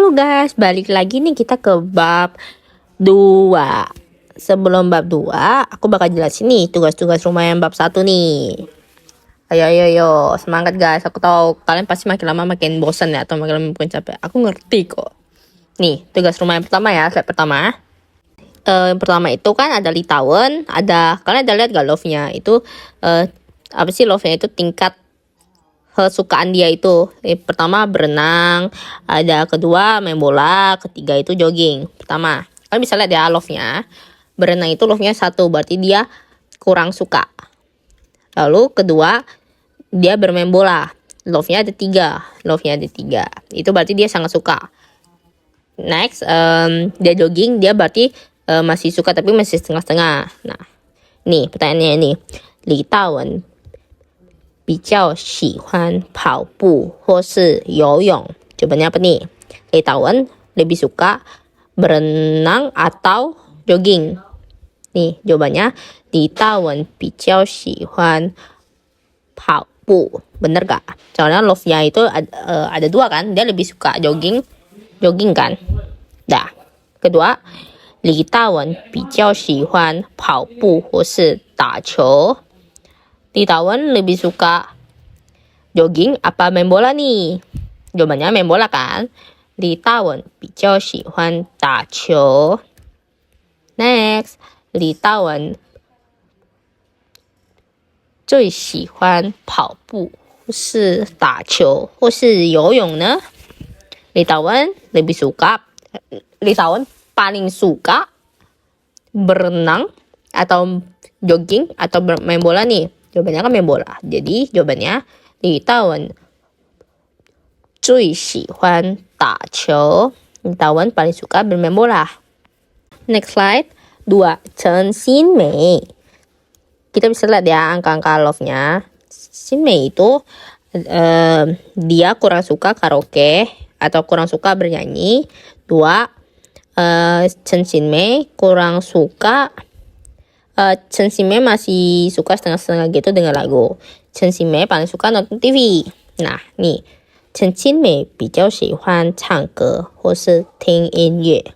Halo guys, balik lagi nih kita ke bab 2. Sebelum bab 2, aku bakal jelasin nih tugas-tugas rumah yang bab 1 nih. Ayo, semangat guys. Aku tahu kalian pasti makin lama makin bosan ya, atau makin lama makin capek. Aku ngerti kok. Nih, tugas rumah yang pertama ya, slide pertama. Yang pertama itu kan ada Litauen, kalian ada lihat gak love-nya? Itu apa sih love-nya itu tingkat kesukaan dia itu. Pertama berenang, ada kedua main bola, ketiga itu jogging. Pertama, kalian bisa lihat ya love-nya. Berenang itu love-nya 1, berarti dia kurang suka. Lalu kedua, dia bermain bola. Love-nya ada 3. Itu berarti dia sangat suka. Next, dia jogging, dia berarti masih suka tapi masih setengah-setengah. Nah, nih pertanyaannya ini. Li Dawen 比较喜欢跑步或是游泳. Jawabannya apa nih? Li Dawen lebih suka berenang atau jogging. Nih jawabannya Li Dawen 比较喜欢跑步. Bener gak? Soalnya love-nya itu ada 2 kan? Dia lebih suka jogging kan? Dah. Kedua, Li Dawen 比较喜欢跑步或是打球. Li Dawen lebih suka jogging apa main bola nih? Jawabannya main bola kan? Li Dawen 比较喜欢打球. Next, Li Dawen 最喜欢跑步或是打球或是游泳呢? Li Dawen paling suka berenang atau jogging atau main bola nih? Jawabannya kan main bola. Jadi jawabannya Li Dawen 最喜欢打球. Li Dawen paling suka bermain bola. Next slide. 2. Chen Xinmei. Kita bisa lihat ya angka-angka love-nya. Xinmei itu dia kurang suka karaoke atau kurang suka bernyanyi. 2. Chen Xinmei kurang suka Chen Xinmei masih suka setengah-setengah gitu dengan lagu. Chen Xinmei paling suka nonton TV. Nah, nih. Chen Xinmei 比较喜欢唱歌或是听音乐.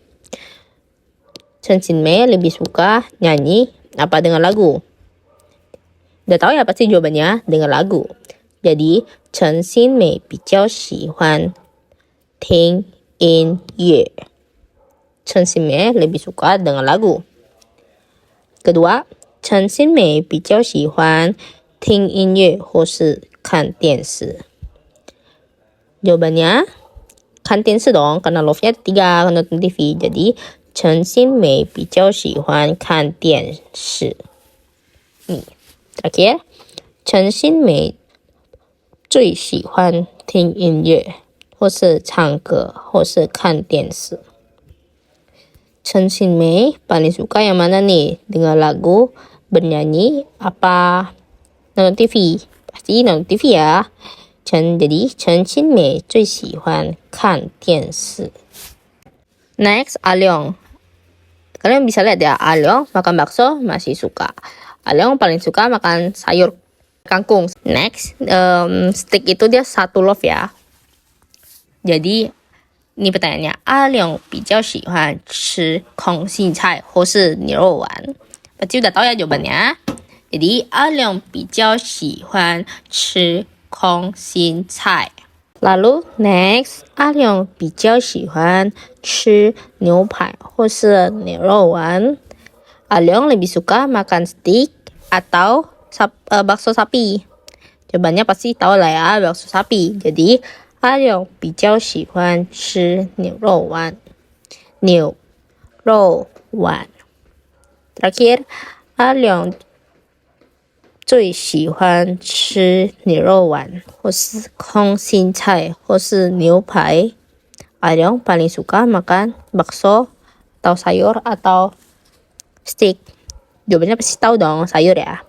Chen Xinmei lebih suka nyanyi apa dengan lagu? Udah tahu ya pasti jawabannya dengan lagu. Jadi, Chen Xinmei 比较喜欢听音乐. Chen Xinmei lebih suka dengan lagu. Kedua, Chen Xinmei 比较喜欢听音乐或是看电视. Jawabannya kan 电视 dong, karena love-nya 3, kan nonton TV. Jadi, Chen Xinmei 比较喜欢看电视. Terakhir, Chen Xinmei 最喜欢听音乐或是唱歌或是看电视. Chen Xinmei paling suka yang mana nih? Dengar lagu, bernyanyi, apa nonton TV? Pasti nonton TV ya. Jadi Chen Xinmei 最喜欢看电视. Next, Alyong. Kalian bisa lihat ya, Alyong makan bakso masih suka. Alyong paling suka makan sayur kangkung. Next, steak itu dia 1 love ya. Jadi ini pertanyaannya, 阿亮比较喜欢吃空心菜或是牛肉丸. Pasti udah tahu ya jawabannya. Jadi, 阿亮比较喜欢吃空心菜. Lalu, next, 阿亮比较喜欢吃牛排或是牛肉丸. Alyong lebih suka makan steak atau bakso sapi. Jawabannya pasti tahu lah ya, bakso sapi. Jadi, 阿亮比较喜欢吃牛肉丸. Terakhir, 阿亮最喜欢吃牛肉丸或是空心菜或是牛排. Alyong paling suka makan bakso atau sayur atau steak. Jawabannya pasti tahu dong, sayur ya.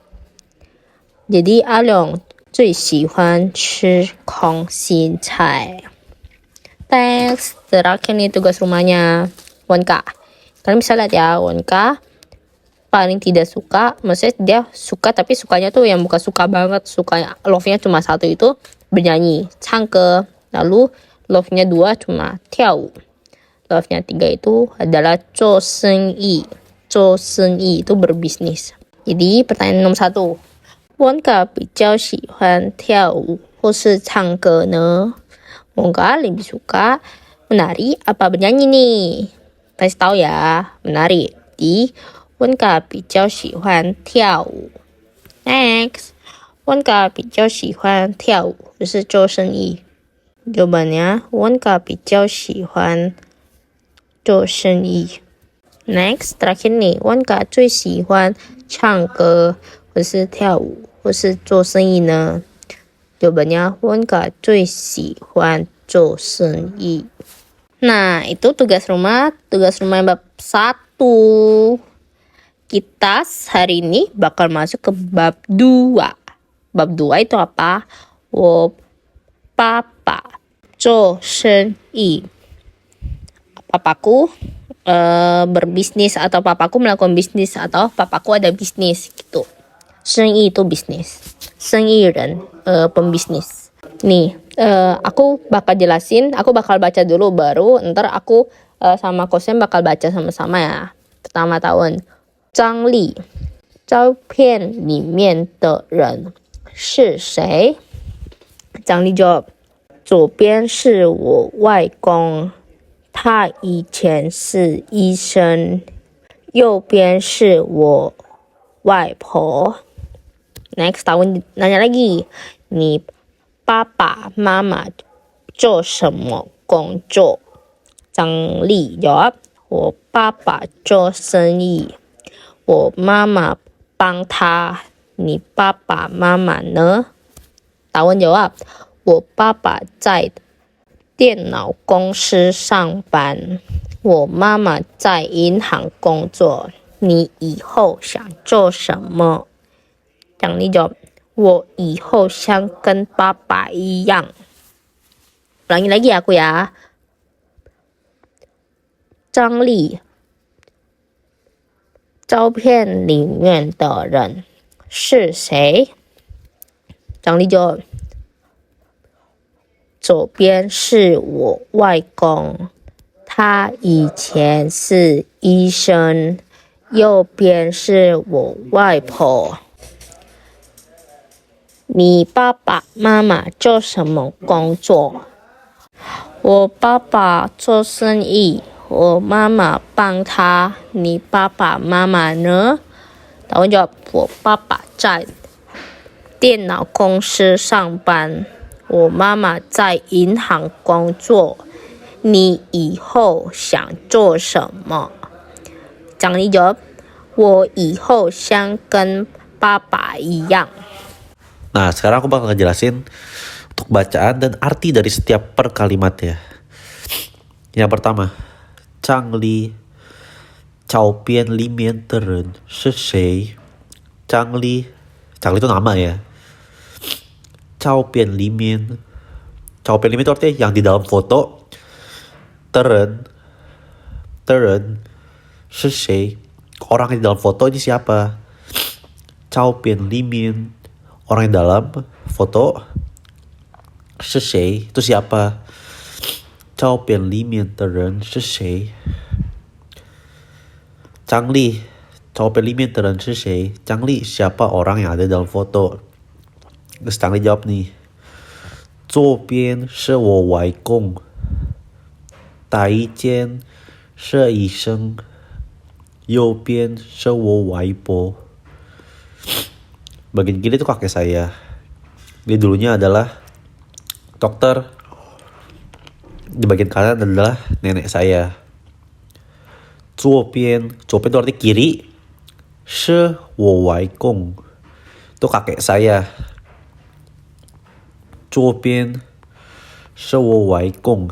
Jadi Alyong 最喜欢吃空心菜. Thanks. Terakhir nih tugas rumahnya Wonka. Kalian bisa lihat ya, Wonka paling tidak suka, maksudnya dia suka tapi sukanya tuh yang bukan suka banget, suka love-nya cuma 1 itu bernyanyi, 唱歌. Lalu love-nya 2 cuma 跳舞. Verb-nya 3 itu adalah 做生意. 做生意 itu berbisnis. Jadi pertanyaan nomor 1. Wonka 比较喜欢跳舞或是唱歌呢? Wonka lebih suka menari apa bernyanyi nih? Kasih tahu ya, menari. Di Wonka 比较喜欢跳舞. Next, Wonka 比较喜欢跳舞就是做生意. Jawabannya Wonka 比较喜欢做生意. Next, terakhir nih, Wonka 最喜欢唱歌或是跳舞或是做生意呢? Jawabannya Wonka 最喜欢做生意. Nah, itu tugas rumah yang bab 1. Kita hari ini bakal masuk ke bab 2. Bab 2 itu apa? 我爸爸做生意. Papaku berbisnis atau papaku melakukan bisnis atau papaku ada bisnis gitu. 生意 itu bisnis. 生意人 pembisnis. Nih, aku bakal baca dulu baru ntar aku sama Kosen bakal baca sama-sama ya. Pertama tahun. 张丽照片里面的人是谁? 张丽 jawab, 左边是我外公，他以前是医生，右边是我外婆。Next tahun nanya lagi, 你爸爸妈妈做什么工作? 张丽 jawab, 我爸爸做生意，我妈妈帮他，你爸爸妈妈呢? Tahun jawab, 我爸爸在电脑公司上班，我妈妈在银行工作，你以后想做什么? 张丽 jawab, 我以后想跟爸爸一样. Ulangi lagi aku ya. 张丽照片里面的人是谁? 张丽 jawab, 左边是我外公，他以前是医生，右边是我外婆。你爸爸妈妈做什么工作? 我爸爸做生意，我妈妈帮他，你爸爸妈妈呢? Tahun jawab, 我爸爸在电脑公司上班，我妈妈在银行工作，你以后想做什么? 张丽 jawab, 我以后想跟爸爸一样. Nah, sekarang aku bakal ngejelasin untuk bacaan dan arti dari setiap per kalimatnya. Yang pertama, 张丽照片里面的人是谁? 张丽itu nama ya. 照片里面itu artinya yang di dalam foto. 的人是谁? Orang yang di dalam foto ini siapa? 照片里面 orang yang dalam foto. 是谁 itu siapa? 照片里面的人是谁? 张丽照片里面的人是谁? 张丽 siapa orang yang ada dalam foto? Terus张丽 jawab nih, 左边是我外公，他以前是医生，右边是我外婆. Bagian kiri itu kakek saya. Dia dulunya adalah dokter. Di bagian kanan adalah nenek saya. 左边 itu artinya kiri. 是我外公 itu kakek saya. 左边是我外公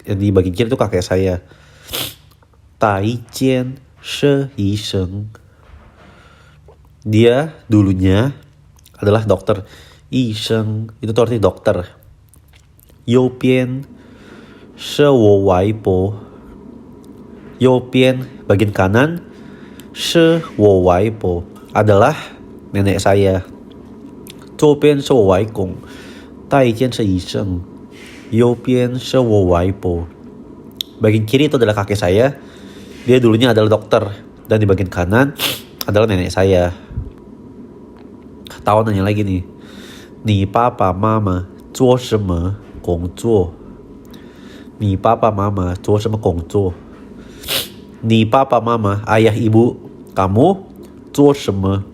yang di bagian kiri itu kakek saya. 他以前是医生. Dia dulunya adalah dokter. 医生 itu tuh artinya dokter. 右边是我外婆. 右边 bagian kanan 是我外婆 adalah nenek saya. 左边是我外公，他以前是医生。右边是我外婆， Bagian kiri itu adalah kakek saya. Dia dulunya adalah dokter. Dan di bagian kanan adalah nenek saya. Tahu nanya lagi nih. Ni papa mama 做什么工作? Ni papa mama 做什么工作? Ni papa mama, ayah ibu kamu 做什么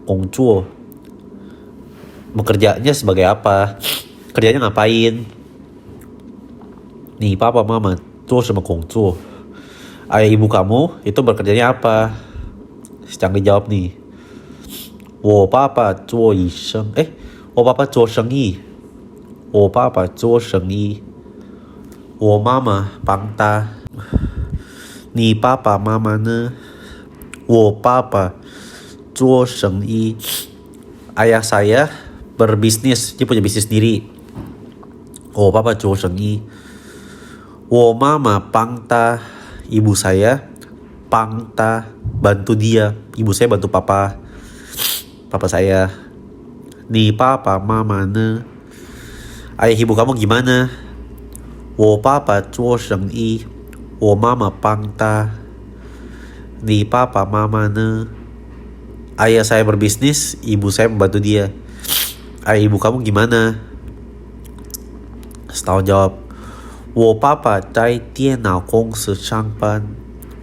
工作? Bekerjanya sebagai apa? Kerjanya ngapain? Ni papa mama 做什么工作? Ayah ibu kamu itu bekerjanya apa? Si Changli jawab nih. 我爸爸做医生，我爸爸做生意，我爸爸做生意，我妈妈帮他。你爸爸妈妈呢？我爸爸做生意。Ayah saya berbisnis, dia punya bisnis sendiri. 我爸爸做生意。我妈妈帮他，ibu saya 帮他 bantu dia, ibu saya bantu papa saya. Ni papa mama ne? Ayah ibu kamu gimana? 我爸爸做生意，我妈妈帮他。你爸爸妈妈呢? Ayah saya berbisnis, ibu saya membantu dia. Ayah ibu kamu gimana? Setahun jawab. 我爸爸在电脑公司上班，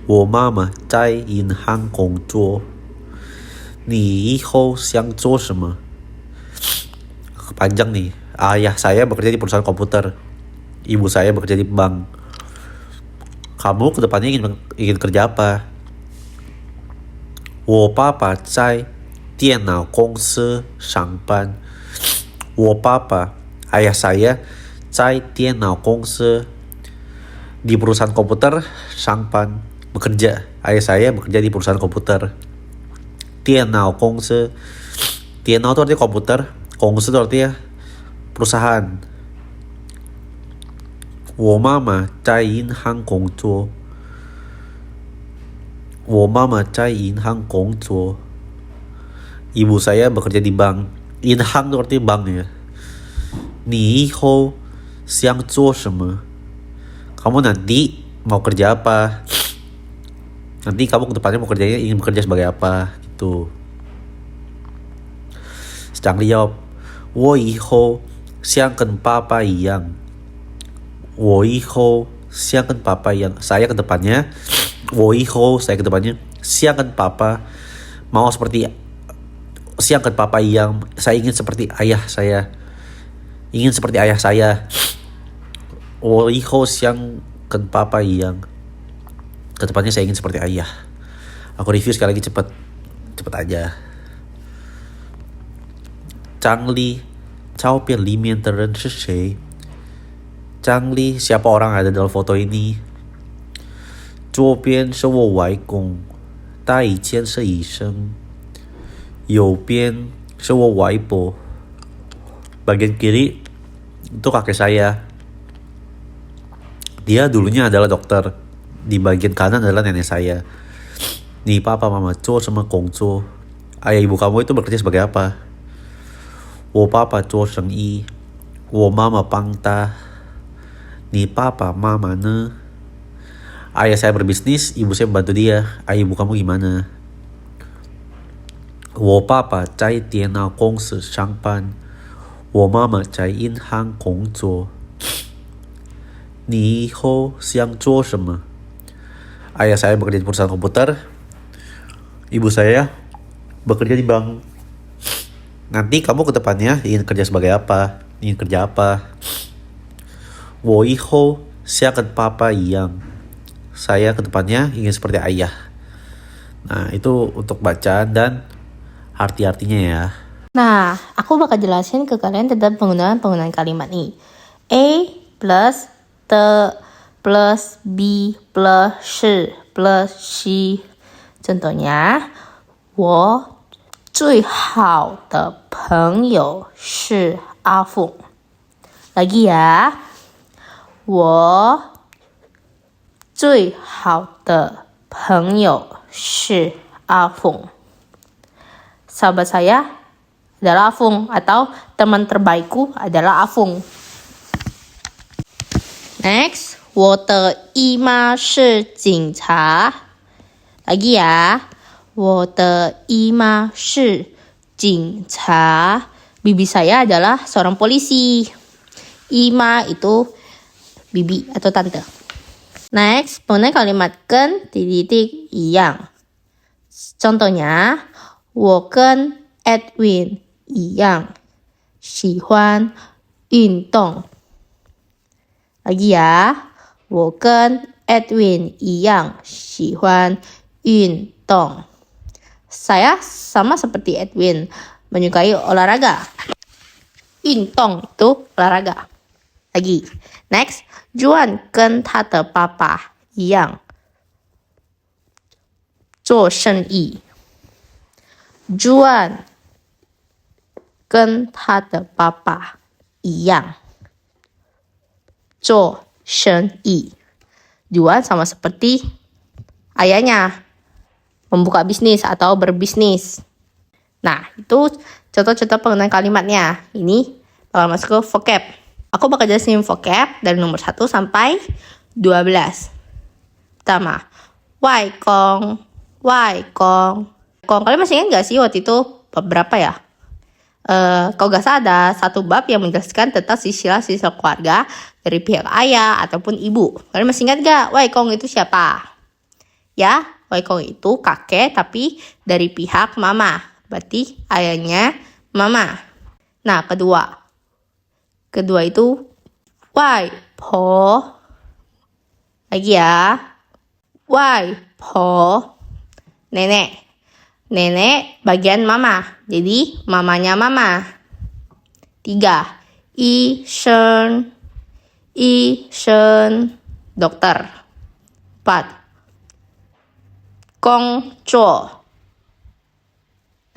我妈妈在银行工作。你以后想做什么? Panjang nih. Ayah saya bekerja di perusahaan komputer. Ibu saya bekerja di bank. Kamu kedepannya ingin kerja apa? 我爸爸在电脑公司上班。我爸爸, ayah saya 在电脑公司 di perusahaan komputer 上班 bekerja. Ayah saya bekerja di perusahaan komputer. 电脑公司 电脑itu artinya komputer, 公司itu artinya perusahaan. 我妈妈在银行工作。我妈妈在银行工作。Ibu saya bekerja di bank. 银行itu artinya bank ya. 你以后想做什么? Kamu nanti mau kerja apa? Nanti kamu ke depannya ingin bekerja sebagai apa? Gitu. Sedang jawab. 我以后想跟爸爸一样。我以后想跟爸爸一样。Saya ke depannya. 我以后 saya ke depannya. 想跟爸爸 mau seperti 想跟爸爸一样. Saya ingin seperti ayah saya. Ingin seperti ayah saya. 我以后想跟爸爸一样. Kedepannya saya ingin seperti ayah. Aku review sekali lagi cepet aja. 张丽照片里面的人是谁? 张丽 siapa orang ada dalam foto ini? 左边是我外公，他以前是医生。右边是我外婆. Bagian kiri itu kakek saya. Dia dulunya adalah dokter. Di bagian kanan adalah nenek saya. Ni papa mama 做什么工作? Ayah ibu kamu itu bekerja sebagai apa? 我爸爸做生意，我妈妈帮他。你爸爸妈妈呢? Ayah saya berbisnis, ibu saya membantu dia. Ayah ibu kamu gimana? 我爸爸在电脑公司上班，我妈妈在银行工作。你以后想做什么? Ayah saya bekerja di perusahaan komputer. Ibu saya bekerja di bank. Nanti kamu ke depannya ingin kerja sebagai apa? Ingin kerja apa? 我以后想跟爸爸一样. Saya ke depannya ingin seperti ayah. Nah, itu untuk bacaan dan arti-artinya ya. Nah, aku bakal jelasin ke kalian tentang penggunaan kalimat ini. A plus T plus B plus S plus C. Contohnya, 我最好的朋友是阿凤. Lagi ya. 我最好的朋友是阿凤. Sahabat saya adalah Afung atau teman terbaikku adalah Afung. Next, 我的姨妈是警察. Lagi ya. 我的姨妈是警察. Bibi saya adalah seorang polisi. Ima itu bibi atau tante. Next, penggunaan kalimat 跟 titik一样. Contohnya, 我跟 Edwin 一样喜欢运动. Lagi ya. 我跟 Edwin 一样喜欢运动. Saya sama seperti Edwin, menyukai olahraga. 运动 itu olahraga. Lagi. Next, Juan 跟他的爸爸一样做生意. Juan 跟他的爸爸一样做生意. Juan sama seperti ayahnya, membuka bisnis atau berbisnis. Nah, itu contoh-contoh penggunaan kalimatnya. Ini bakal masuk ke vocab. Aku bakal jelasin vocab dari nomor 1 sampai 12. Pertama, Wai Kong. Kalian masih ingat gak sih waktu itu bab berapa ya? Kalau gak salah ada satu bab yang menjelaskan tentang silsilah keluarga dari pihak ayah ataupun ibu. Kalian masih ingat gak Wai Kong itu siapa? Ya, Wai Kong itu kakek tapi dari pihak mama. Berarti ayahnya mama. Nah, kedua itu Wai Po. Lagi ya. Wai Po. Nenek bagian mama. Jadi mamanya mama. 3. Yi Shen. Dokter. 4. Gong Zhuo.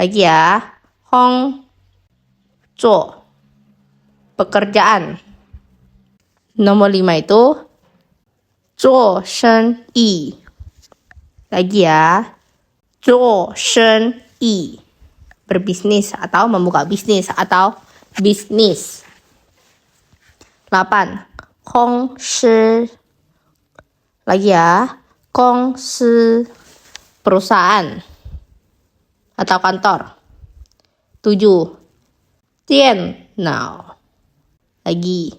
Lagi ya. Hong Zhuo. Pekerjaan. Nomor 5 itu Zhuo Shen Yi. Lagi ya. Zhuo Shen Yi. Berbisnis atau membuka bisnis atau bisnis. 8. Kong Shi. Lagi ya. Kong Shi. Perusahaan atau kantor. 7. Dian Nao. Lagi.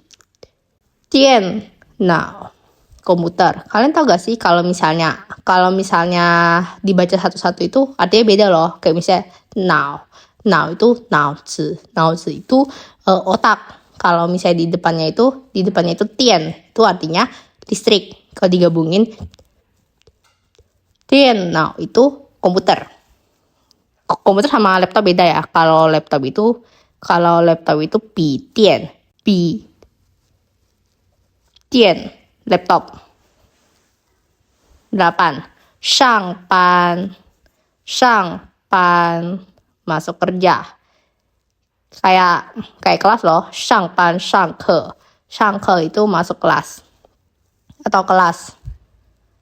Dian Nao. Komputer. Kalian tahu gak sih kalau misalnya dibaca satu-satu itu artinya beda loh. Kayak misalnya Nao itu Naozi. Naozi itu otak. Kalau misalnya di depannya itu Tian. Itu artinya listrik. Kalau digabungin Dian Nao itu komputer. Komputer sama laptop beda ya. Kalau laptop itu Pi Dian laptop. 8. Shang pan. Masuk kerja. Kayak kelas loh. Shang pan, shang ke. Shang ke itu masuk kelas. Atau kelas.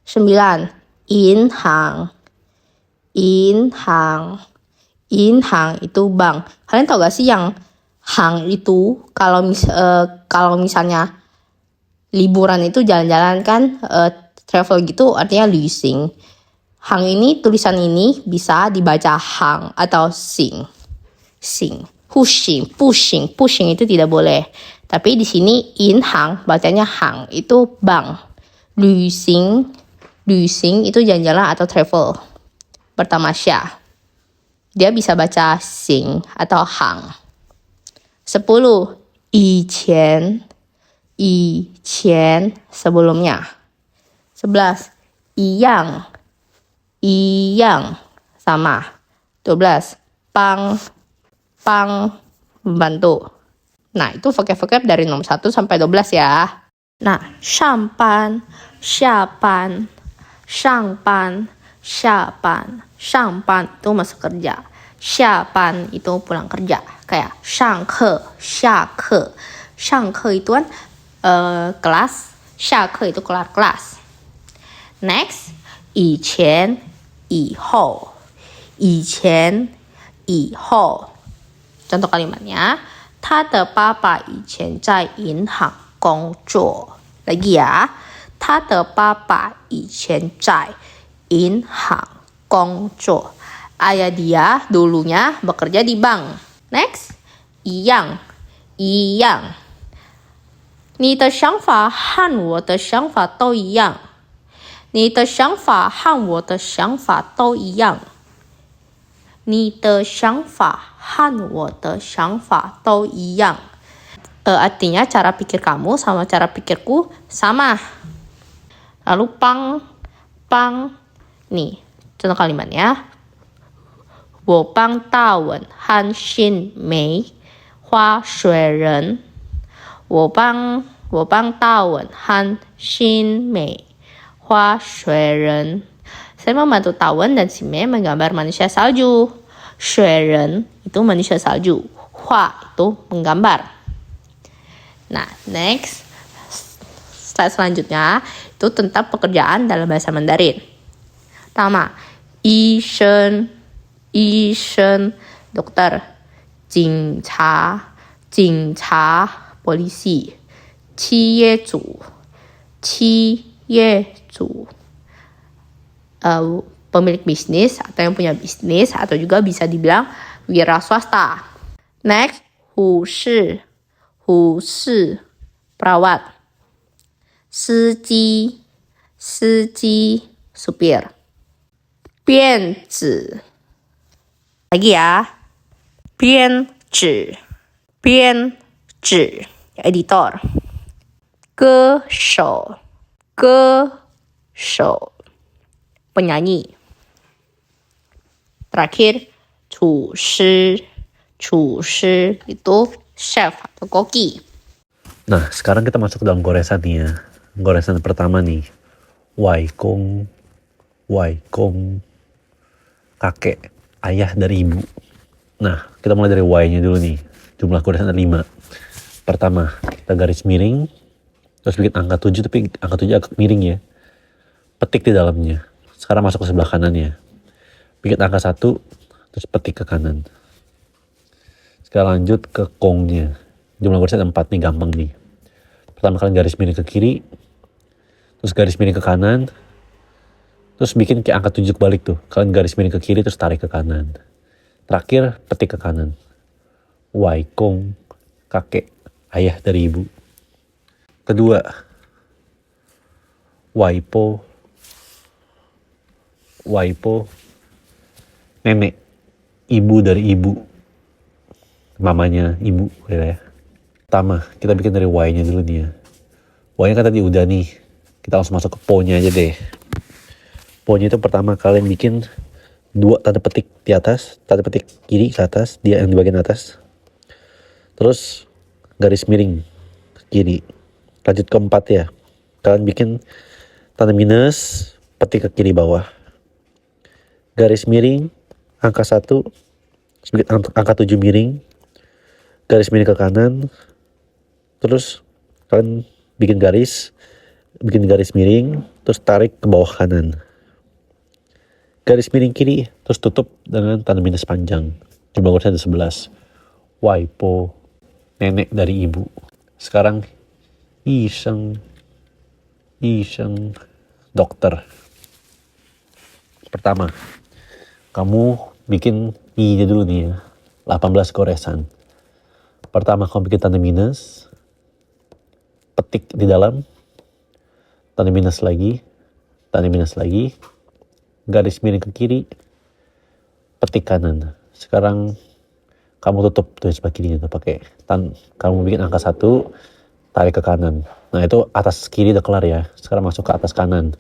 9. Inhang itu bank. Kalian tahu gak sih yang hang itu kalau misalnya liburan itu jalan-jalan kan travel gitu artinya luising. Hang ini tulisan ini bisa dibaca hang atau sing. Pushing itu tidak boleh. Tapi di sini inhang bacanya hang itu bank. Luising itu jalan-jalan atau travel. Bertamasya. Dia bisa baca sing atau hang. 10. Iqian sebelumnya. 11. Iyang sama. 12. Pang membantu. Nah, itu vocab-vocab dari nomor 1 sampai 12 ya. Nah, shangpan, shangpan itu masuk kerja. Xiapan itu pulang kerja. Kayak shangke itu kan kelas. Xiake itu kelar kelas. Next, 以前以后 Contoh kalimatnya, 他的爸爸以前在银行工作. Lagi ya, 他的爸爸以前在银行工作. Ayah dia dulunya bekerja di bank. Next, 一样,一样。你的想法和我的想法都一样。你的想法和我的想法都一样。你的想法和我的想法都一样。Artinya cara pikir kamu sama cara pikirku sama. Lalu pang, pang. Nih, contoh kalimatnya. 我帮大文和新梅画水人。我帮大文和新美画水人. Saya membantu Tawan dan si Mei menggambar manusia salju. 水人 itu manusia salju. Hua itu menggambar. Nah, next. Slide selanjutnya itu tentang pekerjaan dalam bahasa Mandarin. Pertama, 医生, 医生, dokter. 警察, 警察, polisi. 企业主, 企业主. Pemilik bisnis atau yang punya bisnis atau juga bisa dibilang wira swasta. Next, 护士, 护士, perawat. 司机, 司机, supir. 编子, lagi ya. 编纸, 编纸, editor. 歌手, 歌手, penyanyi. Terakhir, 厨师, 厨师 itu chef atau koki. Nah, sekarang kita masuk ke dalam goresan nih ya. Goresan pertama nih. Waikong, waikong, kakek, ayah dari ibu. Nah, kita mulai dari Y-nya dulu nih. Jumlah goresan ada 5. Pertama, kita garis miring. Terus bikin angka 7, tapi angka 7 agak miring ya. Petik di dalamnya. Sekarang masuk ke sebelah kanannya. Bikin angka 1, terus petik ke kanan. Sekarang lanjut ke kongnya. Jumlah goresan ada 4 nih, gampang nih. Pertama kali garis miring ke kiri. Terus garis miring ke kanan. Terus bikin kayak angka 7 kebalik tuh. Kalian garis miring ke kiri, terus tarik ke kanan. Terakhir, petik ke kanan. Waikong, kakek, ayah dari ibu. Kedua, waipo, waipo, nenek, ibu dari ibu. Mamanya ibu, ya. Pertama, kita bikin dari Y-nya dulu nih ya. Y-nya kan tadi udah nih. Kita langsung masuk ke Po-nya aja deh. Po-nya itu pertama kalian bikin 2 tanda petik di atas, tanda petik kiri ke atas, dia yang di bagian atas. Terus garis miring ke kiri. Lanjut ke 4 ya. Kalian bikin tanda minus, petik ke kiri bawah. Garis miring, angka 1, angka 7 miring. Garis miring ke kanan. Terus kalian bikin garis miring, terus tarik ke bawah kanan. Garis miring kiri, terus tutup dengan tanda minus panjang. Jumlah goresan ada 11. Waipo, nenek dari ibu. Sekarang Isheng, dokter. Pertama, kamu bikin I-nya dulu nih ya. 18 goresan. Pertama kamu bikin tanda minus. Petik di dalam. Tanda minus lagi. Garis miring ke kiri. Petik kanan. Sekarang kamu tutup tuh sebelah kirinya tuh pakai kamu bikin angka 1, tarik ke kanan. Nah, itu atas kiri udah kelar ya. Sekarang masuk ke atas kanan.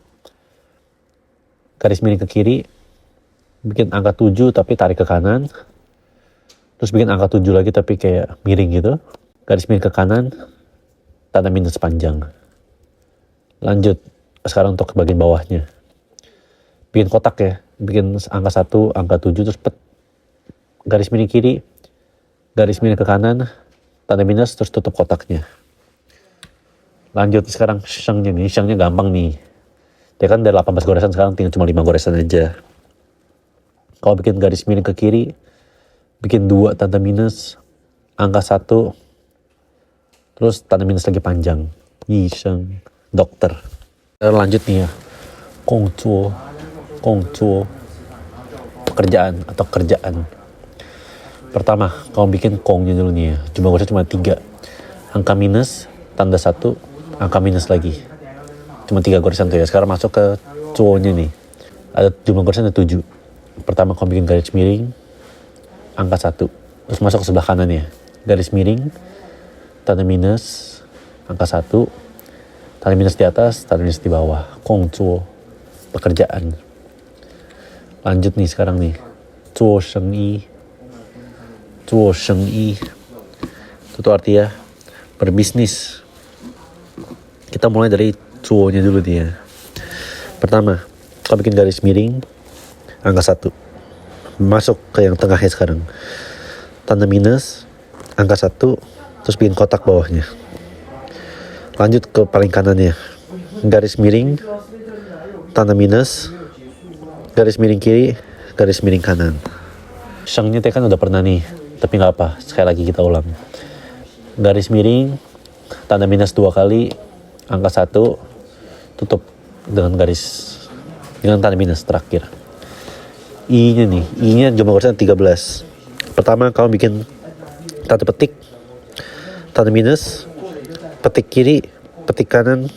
Garis miring ke kiri. Bikin angka 7 tapi tarik ke kanan. Terus bikin angka 7 lagi tapi kayak miring gitu. Garis miring ke kanan. Tanda minus panjang. Lanjut. Sekarang untuk bagian bawahnya. Bikin kotak ya. Bikin angka 1, angka 7 terus garis miring kiri. Garis miring ke kanan. Tanda minus terus tutup kotaknya. Lanjut sekarang shengnya nih. Shengnya gampang nih. Dia kan dari 18 goresan sekarang tinggal cuma 5 goresan aja. Kalau bikin garis miring ke kiri, bikin 2 tanda minus, angka 1, terus tanda minus lagi panjang. Yisheng, dokter. Sekarang lanjut nih ya. Kongcuo. Kongcuo. Pekerjaan atau kerjaan. Pertama, kamu bikin kongnya dulu nih ya. Jumlah gorisan cuma 3. Angka minus, tanda 1, angka minus lagi. Cuma 3 gorisan tuh ya. Sekarang masuk ke cuonya nih. Ada jumlah gorisan ada 7. Pertama kamu bikin garis miring, angka 1. Terus masuk ke sebelah kanan ya. Garis miring, tanda minus, angka 1. Tanda minus di atas, tanda minus di bawah. Kongcuo, pekerjaan. Lanjut nih sekarang nih. Cuo shengyi. Cuo shengyi. Itu tuh artinya berbisnis. Kita mulai dari cuonya dulu nih ya. Pertama, kita bikin garis miring, angka 1. Masuk ke yang tengahnya sekarang. Tanda minus, angka 1, terus bikin kotak bawahnya. Lanjut ke paling kanannya. Garis miring, tanda minus, garis miring kiri, garis miring kanan. Shengnya kan udah pernah nih, tapi nggak apa, sekali lagi kita ulang. Garis miring, tanda minus 2 kali, angka 1, tutup dengan tanda minus terakhir. I-nya nih, I-nya jumlah gorisan 13. Pertama kamu bikin tanda petik, tanda minus, petik kiri, petik kanan,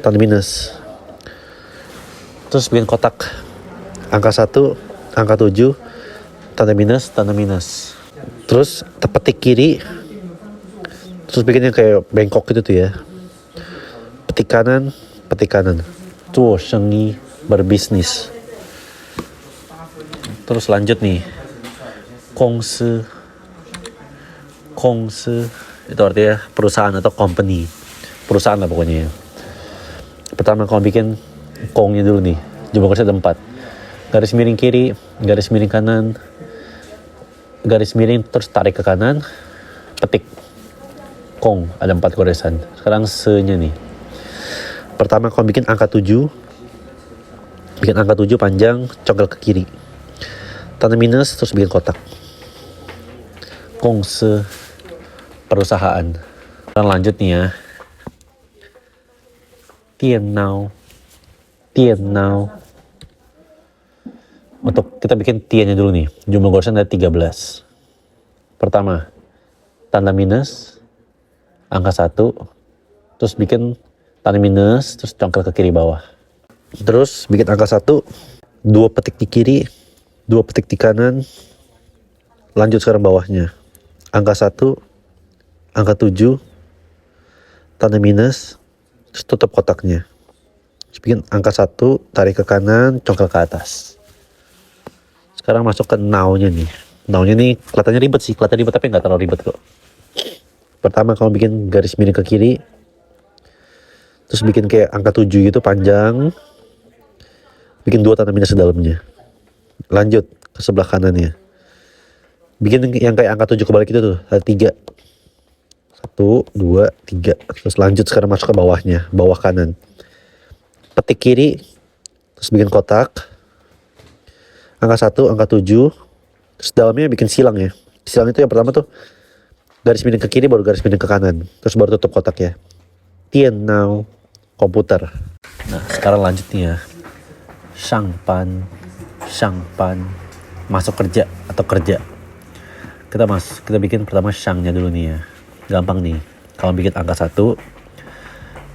tanda minus. Terus bikin kotak, angka 1, angka 7, tanda minus, tanda minus. Terus petik kiri, terus bikinnya kayak bengkok gitu tuh ya. Petik kanan, petik kanan. Cuo shengyi, berbisnis. Terus lanjut nih. Kongsi. Kongsi itu artinya perusahaan atau company. Perusahaan lah pokoknya ya. Pertama kamu bikin kongnya dulu nih. Jumlah gorisan ada 4. Garis miring kiri, garis miring kanan, garis miring terus tarik ke kanan, petik. Kong, ada 4 gorisan. Sekarang se-nya nih. Pertama kamu bikin angka 7. Bikin angka 7 panjang, congkel ke kiri. Tanda minus, terus bikin kotak. Kongsi, perusahaan. Sekarang lanjut nih ya. Tiannao. Tiannao. Untuk kita bikin tiannya dulu nih. Jumlah gorisan ada 13. Pertama, tanda minus, angka 1, terus bikin tanda minus, terus congkel ke kiri bawah. Terus bikin angka 1, 2 petik di kiri, 2 petik di kanan. Lanjut sekarang bawahnya. Angka 1, angka 7, tanda minus, terus tutup kotaknya. Terus bikin angka 1, tarik ke kanan, congkel ke atas. Sekarang masuk ke now-nya nih. Now-nya nih kelihatannya ribet sih, kelihatan ribet tapi nggak terlalu ribet kok. Pertama kamu bikin garis miring ke kiri, terus bikin kayak angka 7 gitu panjang, bikin 2 tanda minus di dalamnya. Lanjut ke sebelah kanannya, bikin yang kayak angka 7 kebalik itu tuh, ada 3. 1, 2, 3. Terus lanjut sekarang masuk ke bawahnya, bawah kanan. Petik kiri, terus bikin kotak. Angka 1, angka 7. Terus dalamnya bikin silang ya. Silang itu yang pertama tuh garis miring ke kiri, baru garis miring ke kanan. Terus baru tutup kotak ya. Tiannao, komputer. Nah sekarang lanjut nih ya. Shangpan. Shangpan. Masuk kerja atau kerja. Kita bikin pertama shangnya dulu nih ya. Gampang nih. Kalau bikin angka 1,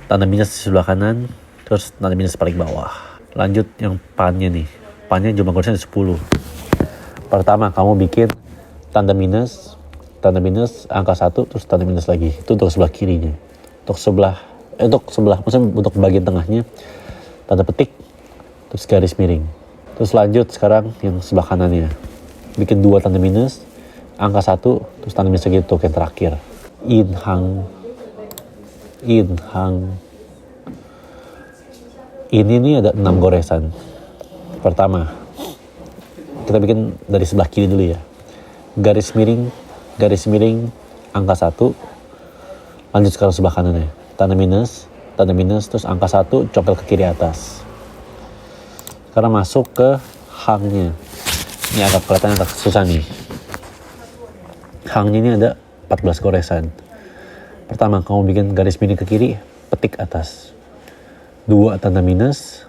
tanda minus di sebelah kanan, terus tanda minus paling bawah. Lanjut yang pannya nih. Pannya jumlah gorisan 10. Pertama kamu bikin tanda minus, angka 1, terus tanda minus lagi. Itu untuk sebelah kirinya. Maksudnya untuk bagian tengahnya, tanda petik, terus garis miring. Terus lanjut sekarang yang sebelah kanannya. Bikin 2 tanda minus, angka 1, terus tanda minus lagi untuk yang terakhir. Inhang. Ini nih ada 6 goresan. Pertama, kita bikin dari sebelah kiri dulu ya. Garis miring, angka 1. Lanjut sekarang sebelah kanannya. Tanda minus, terus angka 1, congkel ke kiri atas. Sekarang masuk ke hangnya. Ini kelihatan agak susah nih. Hangnya ini ada 14 goresan. Pertama, kamu bikin garis miring ke kiri, petik atas. 2 tanda minus,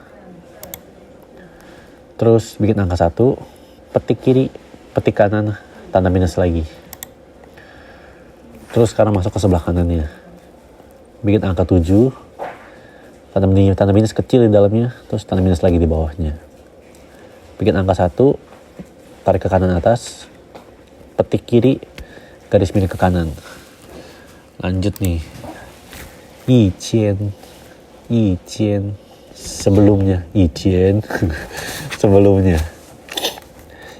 terus bikin angka 1, petik kiri, petik kanan, tanda minus lagi. Terus sekarang masuk ke sebelah kanannya, bikin angka 7, tanda minus kecil di dalamnya, terus tanda minus lagi di bawahnya. Bikin angka 1, tarik ke kanan atas, petik kiri, garis miring ke kanan. Lanjut nih, Yiqian, sebelumnya Yiqian, sebelumnya.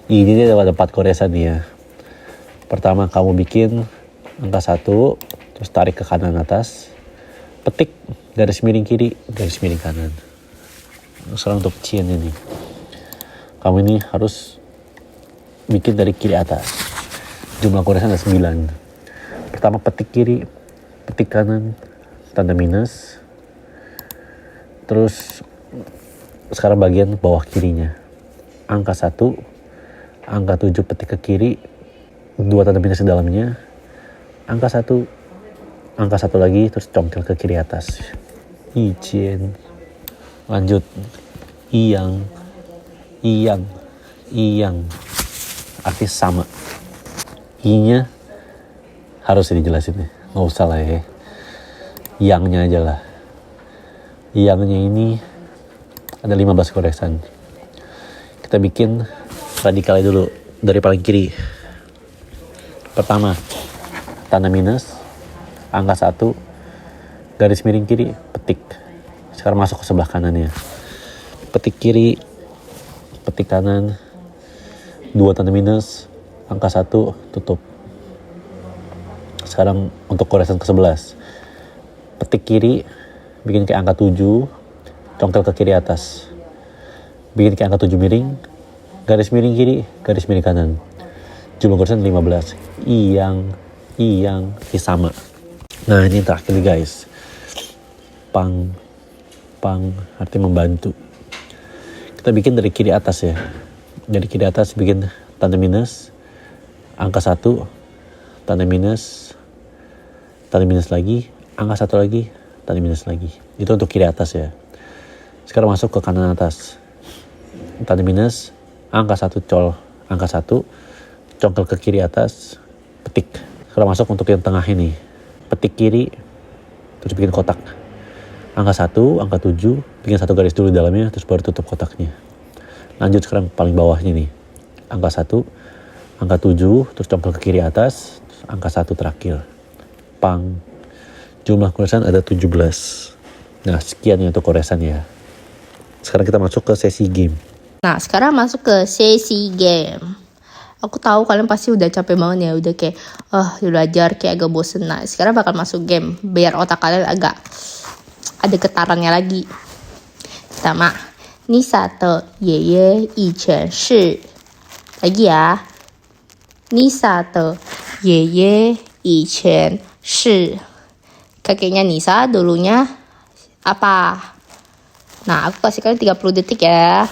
Ini ada 4 goresan nih ya. Pertama kamu bikin angka 1, terus tarik ke kanan atas, petik garis miring kiri, garis miring kanan. Sekarang untuk Qian ini, kamu ini harus bikin dari kiri atas. Jumlah goresan ada 9. Pertama petik kiri, petik kanan, tanda minus. Terus sekarang bagian bawah kirinya, angka 1, angka 7 petik ke kiri, 2 tanda minus di dalamnya, angka 1, angka 1 lagi, terus congkel ke kiri atas. Yiqian. Lanjut, iyang, arti sama. I-nya harus dijelasin ya, nggak usah lah ya, yang-nya aja lah. Yang-nya ini ada 15 goresan. Kita bikin radikalnya dulu dari paling kiri. Pertama, tanda minus, angka 1, garis miring kiri, petik. Sekarang masuk ke sebelah kanannya, petik kiri, petik kanan, 2 tanda minus, angka 1, tutup. Sekarang untuk goresan ke-11, petik kiri, bikin kayak angka 7, congkel ke kiri atas, bikin kayak angka 7 miring, garis miring kiri, garis miring kanan. Jumlah goresan 15. Iyang, sama. Nah ini terakhir nih guys, pang, arti membantu. Kita bikin dari kiri atas ya. Dari kiri atas bikin tanda minus, angka 1, tanda minus lagi, angka 1 lagi, tanda minus lagi. Itu untuk kiri atas ya. Sekarang masuk ke kanan atas, tanda minus, angka 1, congkel ke kiri atas, petik. Sekarang masuk untuk yang tengah ini, petik kiri, terus bikin kotak. Angka 1, angka 7, bikin 1 garis dulu di dalamnya, terus baru tutup kotaknya. Lanjut sekarang paling bawahnya nih, angka 1, angka 7, terus congkel ke kiri atas, terus angka 1 terakhir. Pang. Jumlah goresan ada 17. Nah sekian ya untuk goresan ya. Sekarang kita masuk ke sesi game. Nah, sekarang masuk ke sesi game. Aku tahu kalian pasti udah capek banget ya, udah kayak belajar kayak agak bosen. Nah, sekarang bakal masuk game biar otak kalian agak ada getarannya lagi. Pertama,你撒的爷爷以前是 lagi ya. 你撒的爷爷以前是 kakeknya Nisa dulunya apa? Nah, aku kasih kalian 30 detik ya.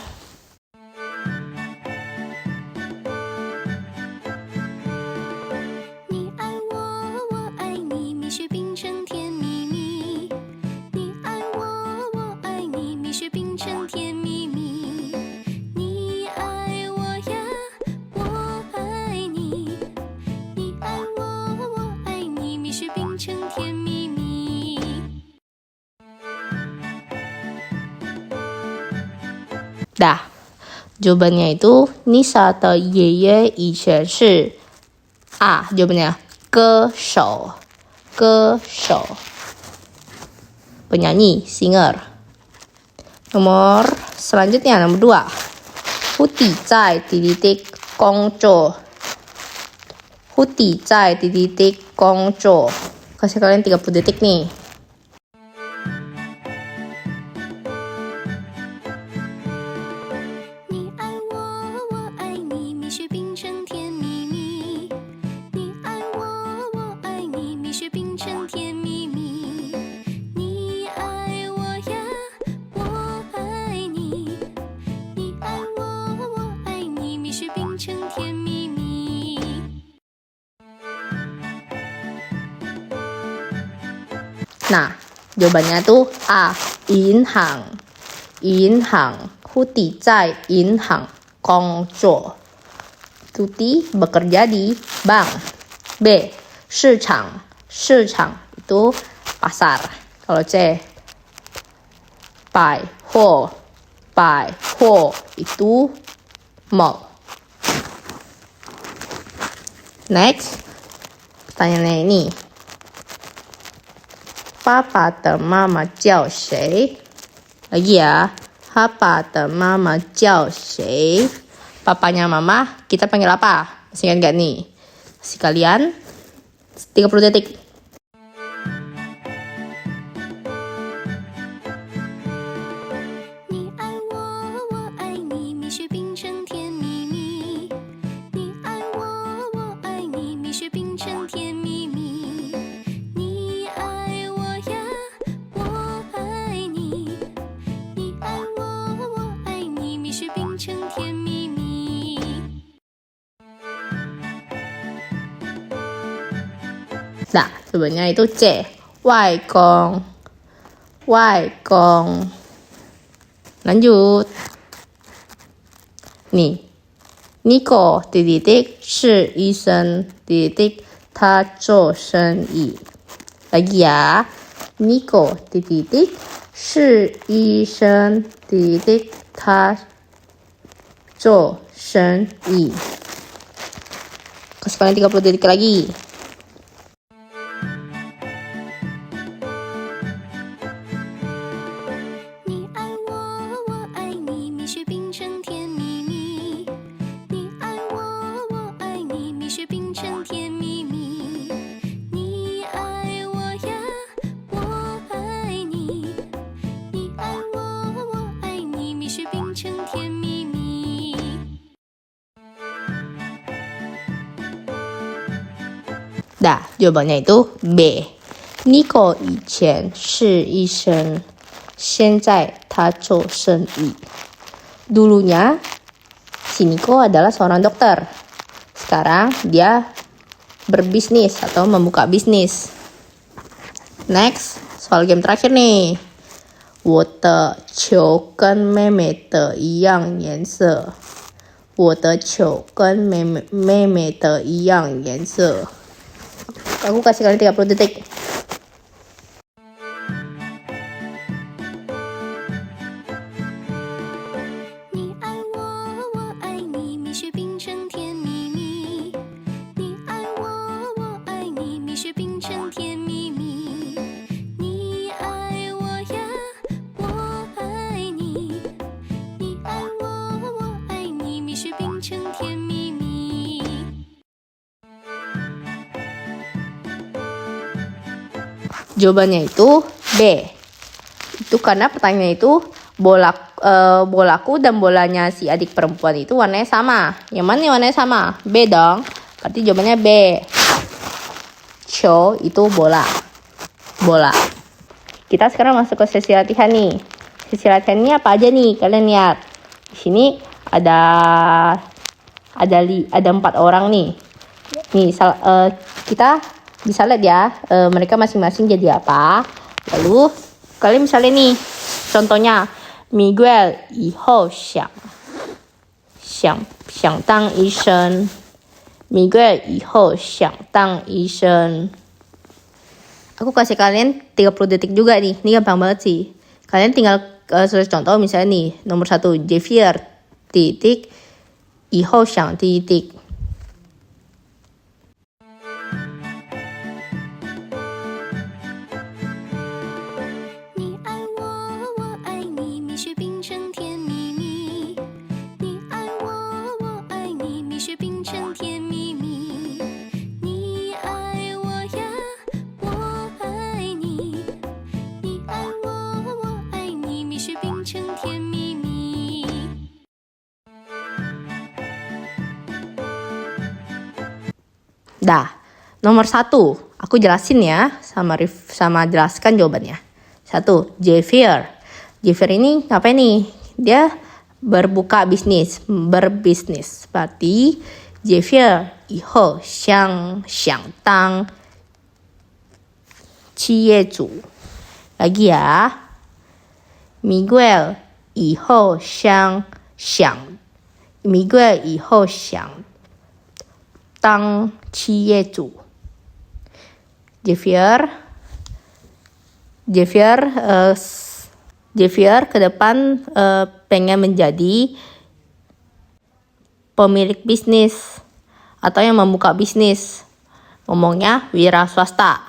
Dah, jawabannya itu Nisa de Yeye Yichen shi A. Jawabannya Ge Shou, penyanyi, singer. Nomor selanjutnya, nomor 2. Huti zai titik gongzhou. Huti zai titik gongzhou. Kasih kalian 30 detik nih. Nah, Jawabannya tuh A. 银行银行 Tuti 在银行工作 Tuti bekerja di bank. B. 市场市场 itu pasar. Kalau C. 百货百货 itu mall. Next, pertanyaannya ini. Papa de mama 叫谁? Lagi ya. Papa de mama 叫谁? Papanya mama kita panggil apa? Masih ingat gak nih? Kasih kalian 30 detik. Nah, jawabannya itu C. 外公 外公 Lanjut. Nih. Nico 是医生他做生意 Lagi ya. Nico 是医生他做生意 Kasih kalian 30 detik lagi. Dah, jawabannya itu B. Nico 以前是医生，现在他做生意。Dulunya, si Nico adalah seorang dokter. Sekarang dia berbisnis atau membuka bisnis. Next, soal game terakhir nih. 我的球跟妹妹的一样颜色。我的球跟妹妹的一样颜色。Aku kasih kalian 30 detik. Jawabannya itu B. Itu karena pertanyaannya itu bolaku dan bolanya si adik perempuan itu warnanya sama. Yang mana yang warnanya sama? B dong. Berarti jawabannya B. Cho itu bola. Kita sekarang masuk ke sesi latihan nih. Sesi latihan ini apa aja nih? Kalian lihat. Di sini ada 4 orang nih. Nih kita bisa lihat ya, mereka masing-masing jadi apa. Lalu kalian misalnya nih, contohnya Miguel 以后想当医生 Miguel 以后想当医生 Aku kasih kalian 30 detik juga nih. Ini gampang banget sih. Kalian tinggal contoh misalnya nih, nomor 1 Javier 以后想 Dah, nomor 1, aku jelasin ya, sama jelaskan jawabannya. 1, Javier ini ngapain nih? Dia berbisnis. Berarti Javier 以后想当企业主 Lagi ya. Miguel 以后想 Miguel 以后想当企业主。Javier ke depan pengen menjadi pemilik bisnis atau yang membuka bisnis. Ngomongnya wira swasta.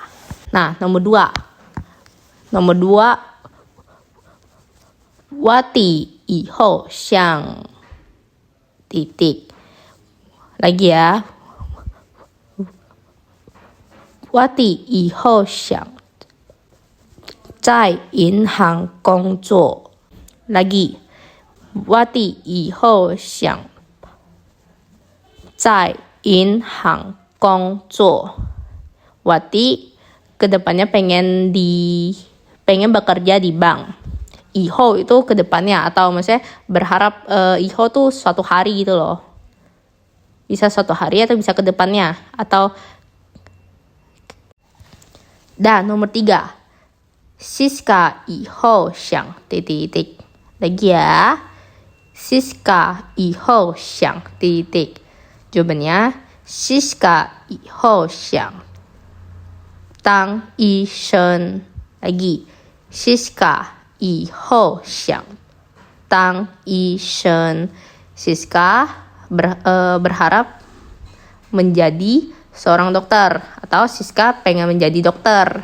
Nah, nomor 2. Wati 以后想 titik. Lagi ya. Wati 以后想在银行工作。Lagi. Wati 以后想在银行工作。Wati kedepannya pengen bekerja di bank. Iho itu kedepannya atau maksudnya berharap Iho tuh suatu hari gitu loh. Bisa suatu hari atau bisa kedepannya atau. Dan nomor 3. Siska 以后想 titik. Lagi ya. Siska 以后想 titik. Jawabannya Siska 以后想当医生。Lagi. Siska 以后想当医生。Siska berharap menjadi seorang dokter atau Siska pengen menjadi dokter.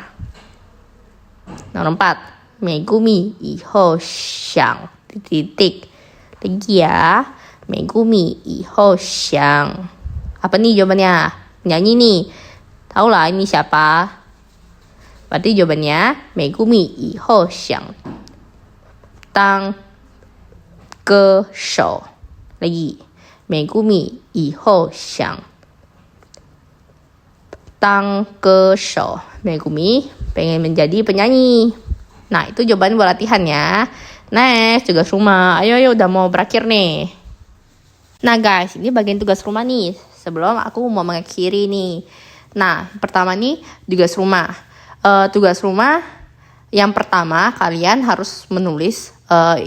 Nomor 4. Megumi 以后想 titik. Lagi ya. Megumi 以后想. Apa nih jawabannya? Nyanyi nih. Tahu lah ini siapa? Berarti jawabannya Megumi 以后想当歌手。Lagi. Megumi 以后想当歌手. Megumi pengen menjadi penyanyi. Nah, itu jawaban buat latihan ya. Next, tugas rumah. Ayo, udah mau berakhir nih. Nah guys, ini bagian tugas rumah nih. Sebelum aku mau mengakhiri nih. Nah, pertama nih tugas rumah. Tugas rumah yang pertama kalian harus menulis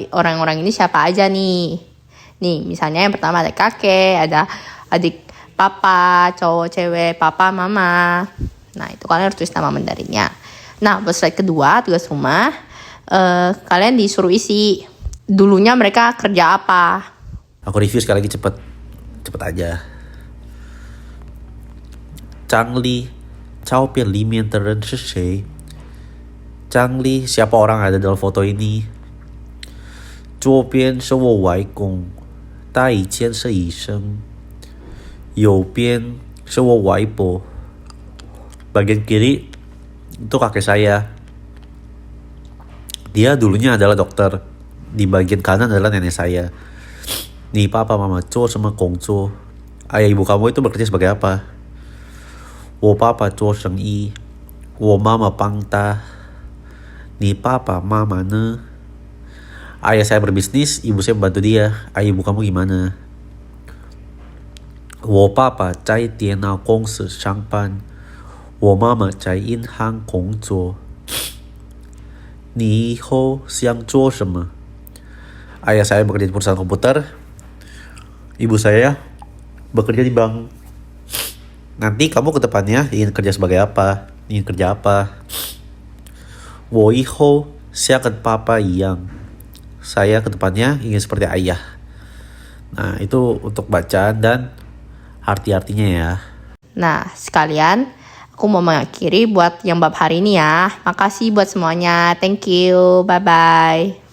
orang-orang ini siapa aja nih. Nih, misalnya yang pertama ada kakek, ada adik papa, cowok, cewek, papa, mama. Nah, itu kalian harus tulis nama Mandarinnya. Nah, buat slide kedua, tugas rumah, kalian disuruh isi dulunya mereka kerja apa. Aku review sekali lagi cepet aja. Zhang Li, 照片里面的人是谁? Zhang Li, siapa orang ada dalam foto ini? 左边是我外公，他以前是医生。右边是我外婆。Bagian kiri itu kakek saya. Dia dulunya adalah dokter. Di bagian kanan adalah nenek saya. Nih papa mama做什么工作? Ayah ibu kamu itu bekerja sebagai apa? 我爸爸做生意，我妈妈帮他。你爸爸妈妈呢? Ayah saya berbisnis, ibu saya membantu dia. Ayah ibu kamu gimana? 我爸爸在电脑公司上班，我妈妈在银行工作。你以后想做什么? Ayah saya bekerja di perusahaan komputer. Ibu saya bekerja di bank. Nanti kamu ke depannya ingin kerja sebagai apa? Ingin kerja apa? 我以后想跟爸爸一样. Saya ke depannya ingin seperti ayah. Nah, itu untuk bacaan dan arti-artinya ya. Nah, sekalian aku mau mengakhiri buat yang bab hari ini ya. Makasih buat semuanya. Thank you. Bye-bye.